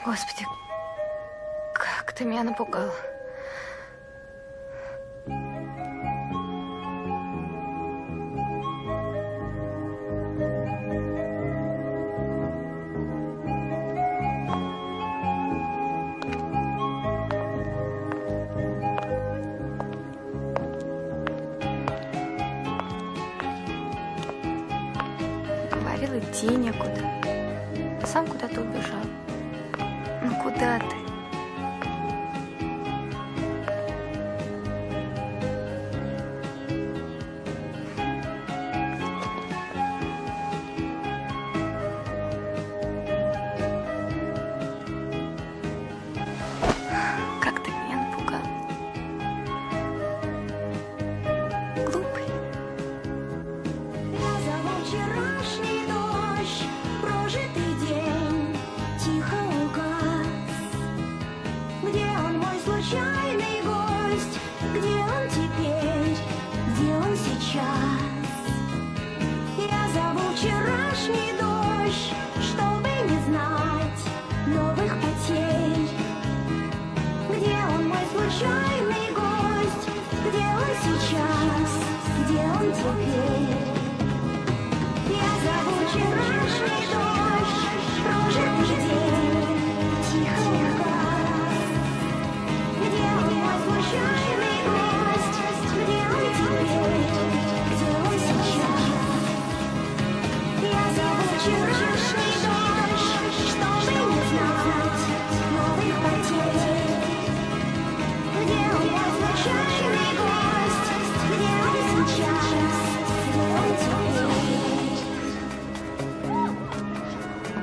Господи, как ты меня напугал. Говорил, идти некуда. А сам куда-то убежал. Ну куда ты? Как ты меня напугал. Глупый. Я зову вчерашний дождь, прожитый день тихо угас. Где он, мой случайный гость? Где он теперь? Где он сейчас? Я зову вчерашний дождь, чтобы не знать новых потерь. Где он, мой случайный гость? Где он сейчас? Где он теперь?